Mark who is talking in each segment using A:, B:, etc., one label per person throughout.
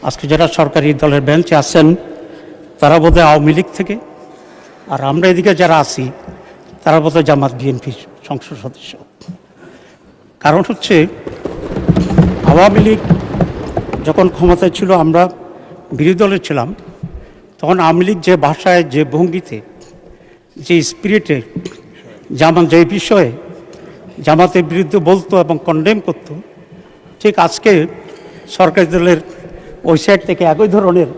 A: আজকে যারা সরকারি দলের বেঞ্চে আছেন তারা বোধহয় আওয়ামী লীগ থেকে, আর আমরা এদিকে যারা আছি তারা বোধহয় জামাত বিএনপি সংসদ সদস্য। কারণ হচ্ছে আওয়ামী লীগ যখন ক্ষমতায় ছিল, আমরা বিরোধী দলে ছিলাম, তখন আওয়ামী লীগ যে ভাষায়, যে ভঙ্গিতে, যে স্পিরিটে জামাত যে বিষয়ে জামাতের বিরুদ্ধে বলতো এবং কন্ডেম করতো, ঠিক আজকে সরকারি দলের ওই সাইড থেকে একই ধরনের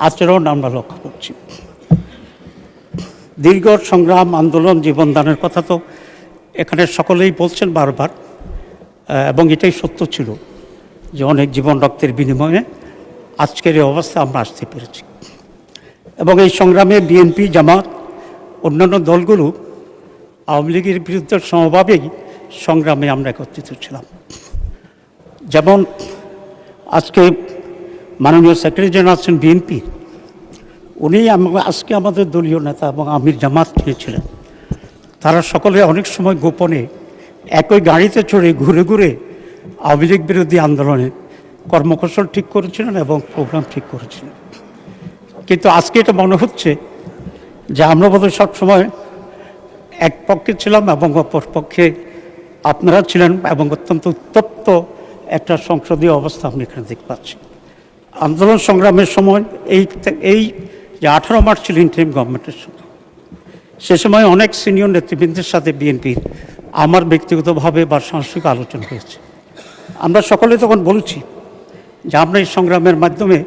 A: আচরণ আমরা লক্ষ্য করছি। দীর্ঘ সংগ্রাম, আন্দোলন, জীবনদানের কথা তো এখানে সকলেই বলছেন বারবার, এবং এটাই সত্য ছিল যে অনেক জীবন রক্তের বিনিময়ে আজকের এই অবস্থা আমরা আসতে পেরেছি। এবং এই সংগ্রামে বিএনপি, জামাত, অন্যান্য দলগুলো আওয়ামী লীগের বিরুদ্ধে সমভাবেই সংগ্রামে আমরা একত্রিত ছিলাম। যেমন আজকে মাননীয় সেক্রেটারি জেনারেল আছেন বিএনপি, উনি আজকে আমাদের দলীয় নেতা এবং আমির জামাত ছিলেন। তারা সকলে অনেক সময় গোপনে একই গাড়িতে চড়ে ঘুরে ঘুরে আওয়ামী লীগ বিরোধী আন্দোলনে কর্মকৌশল ঠিক করেছিলেন এবং প্রোগ্রাম ঠিক করেছিলেন। কিন্তু আজকে এটা মনে হচ্ছে যে আমরা বোধহয় সবসময় এক পক্ষে ছিলাম এবং অপর পক্ষে আপনারা ছিলেন, এবং অত্যন্ত উত্তপ্ত একটা সংসদীয় অবস্থা আমি এখানে দেখতে পাচ্ছি। আন্দোলন সংগ্রামের সময় এই যে 18 মার্চ ছিল ইন্টারিম গভর্নমেন্টের সময়, সে সময় অনেক সিনিয়র নেতৃবৃন্দের সাথে বিএনপির আমার ব্যক্তিগতভাবে বা সাংস্কৃতিক আলোচনা হয়েছে। আমরা সকলে তখন বলেছি যে আমরা এই সংগ্রামের মাধ্যমে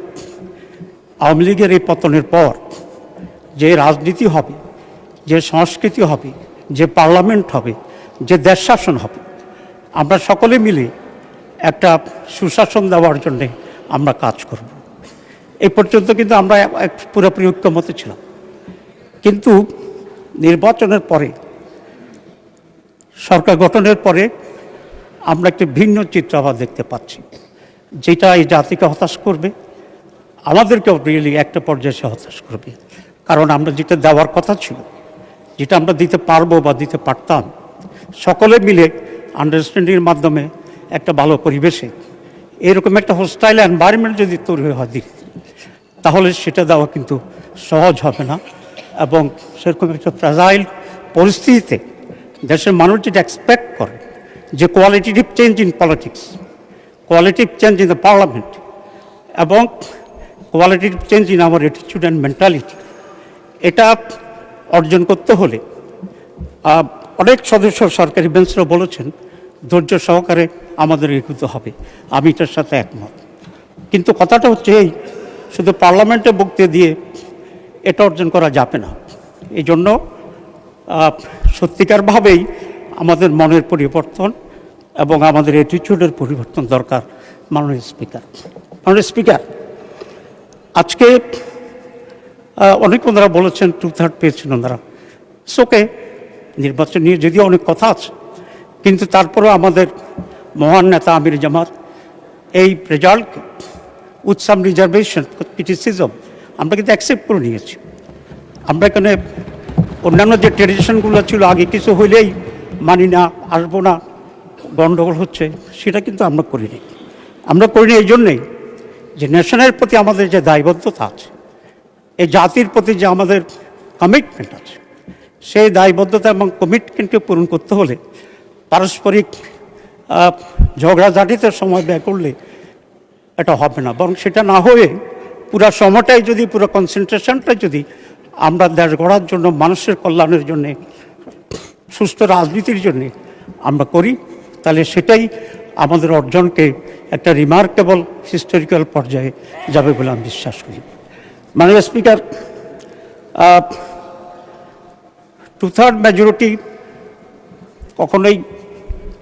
A: আওয়ামী লীগের এই পতনের পর যে রাজনীতি হবে, যে সংস্কৃতি হবে, যে পার্লামেন্ট হবে, যে দেশ শাসন হবে, আমরা সকলে মিলে একটা সুশাসন দেওয়ার জন্যে আমরা কাজ করব। এই পর্যন্ত কিন্তু আমরা পুরোপুরি ঐক্যমতে ছিলাম। কিন্তু নির্বাচনের পরে, সরকার গঠনের পরে আমরা একটি ভিন্ন চিত্র আবার দেখতে পাচ্ছি, যেটা এই জাতিকে হতাশ করবে, আমাদেরকেও রিয়েলি একটা পর্যায়ে সে হতাশ করবে। কারণ আমরা যেটা দেওয়ার কথা ছিল, যেটা আমরা দিতে পারবো বা দিতে পারতাম, সকলে মিলে আন্ডারস্ট্যান্ডিংয়ের মাধ্যমে একটা ভালো পরিবেশে এরকম একটা হোস্টাইল এনভায়রনমেন্ট যদি তৈরি হয় তাহলে সেটা দেওয়া কিন্তু সহজ হবে না। এবং সেরকম একটা ফ্রাজাইল পরিস্থিতিতে দেশের মানুষ যেটা এক্সপেক্ট করে যে qualitative change in politics, qualitative change in the parliament, এবং qualitative change in our attitude and mentality, এটা অর্জন করতে হলে অনেক সদস্য সরকারি বেঞ্চরা বলেছেন ধৈর্য সহকারে আমাদের এগোতে হবে। আমি এটার সাথে একমত। কিন্তু কথাটা হচ্ছে এই, শুধু পার্লামেন্টে বক্তৃতা দিয়ে এটা অর্জন করা যাবে না। এই জন্য সত্যিকারভাবেই আমাদের মনের পরিবর্তন এবং আমাদের অ্যাটিটিউডের পরিবর্তন দরকার। মাননীয় স্পিকার, আজকে অনেক ওনারা বলেছেন 2/3 পেয়েছেন ওনারা, সোকে নির্বাচন নিয়ে যদিও অনেক কথা আছে, কিন্তু তারপরেও আমাদের মহান নেতা আমির জামাত এই রেজাল্টকে উইথ সাম রিজার্ভেশন, ক্রিটিসিজম, আমরা কিন্তু অ্যাকসেপ্ট করে নিয়েছি। আমরা এখানে অন্যান্য যে ট্রেডিশনগুলো ছিল, আগে কিছু হইলেই মানি না, আসবো না, গণ্ডগোল হচ্ছে, সেটা কিন্তু আমরা করিনি। আমরা করিনি এই জন্যেই যে নেশনের প্রতি আমাদের যে দায়বদ্ধতা আছে, এই জাতির প্রতি যে আমাদের কমিটমেন্ট আছে, সেই দায়বদ্ধতা এবং কমিটমেন্টকে পূরণ করতে হলে পারস্পরিক ঝগড়াঝাটিতে সময় ব্যয় করলে এটা হবে না। বরং সেটা না হয়ে পুরো সময়টাই যদি, পুরো কনসেন্ট্রেশনটা যদি আমরা দেশ গড়ার জন্য, মানুষের কল্যাণের জন্যে, সুস্থ রাজনীতির জন্যে আমরা করি, তাহলে সেটাই আমাদের অর্জনকে একটা রিমার্কেবল হিস্টোরিক্যাল পর্যায়ে যাবে বলে আমি বিশ্বাস করি। মাননীয় স্পিকার, 2/3 মেজরিটি কখনোই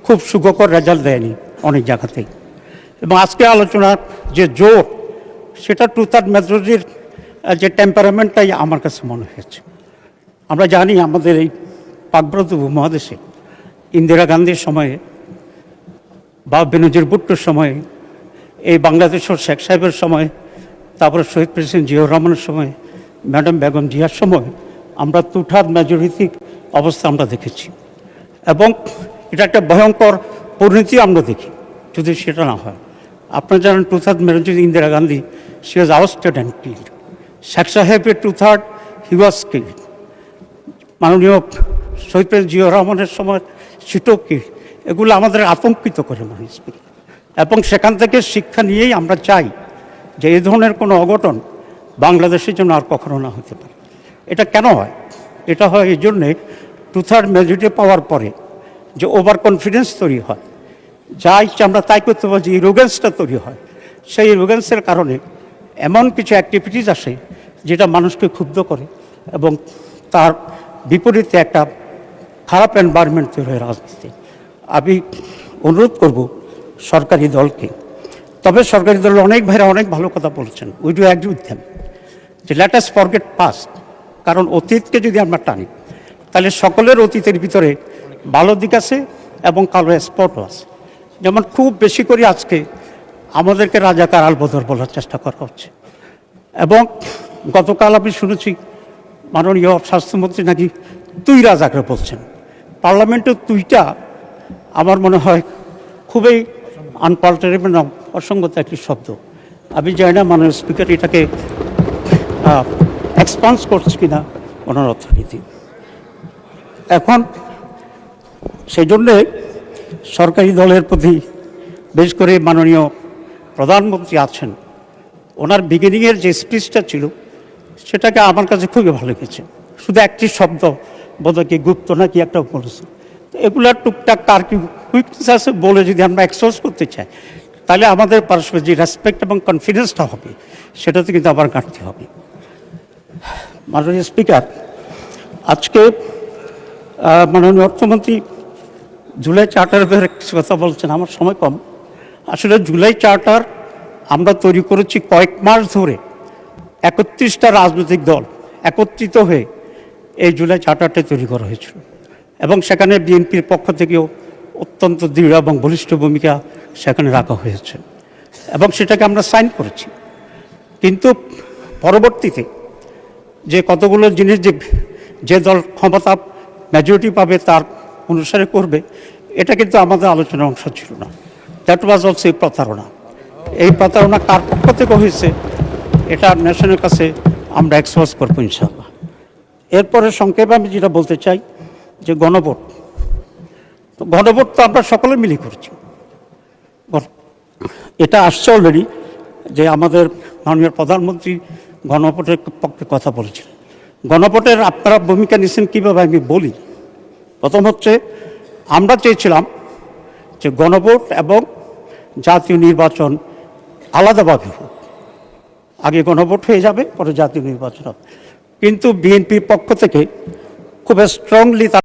A: খুব সুখকর রেজাল্ট দেয়নি অনেক জায়গাতেই, এবং আজকে আলোচনার যে জোর, সেটা 2/3 মেজরিটির যে টেম্পারামেন্টটাই আমার কাছে মনে হয়েছে। আমরা জানি আমাদের এই পাকভারত উপমহাদেশে ইন্দিরা গান্ধীর সময়ে বা বেনজির ভুট্টোর সময়ে, এই বাংলাদেশের শেখ সাহেবের সময়, তারপরে শহীদ প্রেসিডেন্ট জিয়াউর রহমানের সময়, ম্যাডাম বেগম জিয়ার সময় আমরা 2/3 মেজরিটি অবস্থা আমরা দেখেছি। এবং এটা একটা ভয়ঙ্কর পরিণতি আমরা দেখি যদি সেটা না হয়। আপনারা জানেন 2/3 majority Indira Gandhi she was ousted and killed. Sheikh Saheb's 2/3, he was killed. মাননীয় শহীদ প্রেসিডেন্ট জিয়াউর রহমানের সময় সেটাও killed. এগুলো আমাদের আতঙ্কিত করে মাননীয় স্পিকার, এবং সেখান থেকে শিক্ষা নিয়েই আমরা চাই যে এই ধরনের কোনো অঘটন বাংলাদেশের জন্য আর কখনো না হতে পারে। এটা কেন হয়? এটা হয় এই জন্যে 2/3 মেজরিটি পাওয়ার পরে যে ওভার কনফিডেন্স তৈরি হয়, যা ইচ্ছে আমরা তাই করতে পারি, যে রোগেন্সটা তৈরি হয়, সেই রোগেন্সের কারণে এমন কিছু অ্যাক্টিভিটিস আসে যেটা মানুষকে ক্ষুব্ধ করে এবং তার বিপরীতে একটা খারাপ এনভায়রনমেন্ট তৈরি হয় রাজনীতিতে। আমি অনুরোধ করব সরকারি দলকে, তবে সরকারি দলের অনেক ভাইরা অনেক ভালো কথা বলছেন, we do agree with them, যে লেট আস ফরগেট পাস্ট। কারণ অতীতকে যদি আমরা টানি তাহলে সকলের অতীতের ভিতরে ভালো দিক আছে এবং কালো স্পটও আছে। যেমন খুব বেশি করে আজকে আমাদেরকে রাজাকার আলবদর বলার চেষ্টা করা হচ্ছে, এবং গতকাল আমি শুনেছি মাননীয় স্বাস্থ্যমন্ত্রী নাকি তুই রাজাকার বলছেন। পার্লামেন্টের তুইটা আমার মনে হয় খুবই আনপাল্টারেবল, অসঙ্গত একটি শব্দ। আমি জানি না মাননীয় স্পিকার এটাকে এক্সপান্স করছে কিনা ওনার অর্থনীতি। এখন সেই জন্যে সরকারি দলের প্রতি, বেশ করে মাননীয় প্রধানমন্ত্রী আছেন, ওনার বিগিনিংয়ের যে স্পিচটা ছিল সেটাকে আমার কাছে খুবই ভালো লেগেছে। শুধু একটি শব্দ বোধহয় গুপ্ত নাকি একটা বলেছে। তো এগুলার টুকটাক কার কি উইকনেস আছে বলে যদি আমরা এক্সপোজ করতে চাই, তাহলে আমাদের পারস্পরিক যে রেসপেক্ট এবং কনফিডেন্সটা হবে সেটাতে কিন্তু আবার ঘাটতি হবে। মাননীয় স্পিকার, আজকে মাননীয় অর্থমন্ত্রী জুলাই চার্টারের ব্যাপারে কিছু কথা বলছেন, আমার সময় কম। আসলে জুলাই চার্টার আমরা তৈরি করেছি কয়েক মাস ধরে, 31টা রাজনৈতিক দল একত্রিত হয়ে এই জুলাই চার্টারটা তৈরি করা হয়েছিল, এবং সেখানে বিএনপির পক্ষ থেকেও অত্যন্ত দৃঢ় এবং বলিষ্ঠ ভূমিকা সেখানে রাখা হয়েছে, এবং সেটাকে আমরা সাইন করেছি। কিন্তু পরবর্তীতে যে কতগুলো জিনিস যে দল ক্ষমতা মেজরিটি পাবে তার অনুসারে করবে, এটা কিন্তু আমাদের আলোচনার অংশ ছিল না। দ্যাট ওয়াজ অলসো এই প্রতারণা। এই প্রতারণা কার পক্ষ থেকে হয়েছে এটা ন্যাশনের কাছে আমরা এক্সপোজ করবো ইনশাআল্লাহ। এরপরে সংক্ষেপে আমি যেটা বলতে চাই যে গণভোট তো আমরা সকলে মিলে করছি। এটা আসছে অলরেডি যে আমাদের মাননীয় প্রধানমন্ত্রী গণভোটের পক্ষে কথা বলেছিলেন। গণভোটের আপনারা ভূমিকা নিচ্ছেন কীভাবে আমি বলি। প্রথম হচ্ছে, আমরা চেয়েছিলাম যে গণভোট এবং জাতীয় নির্বাচন আলাদাভাবে হোক, আগে গণভোট হয়ে যাবে পরে জাতীয় নির্বাচন হবে। কিন্তু বিএনপির পক্ষ থেকে খুব স্ট্রংলি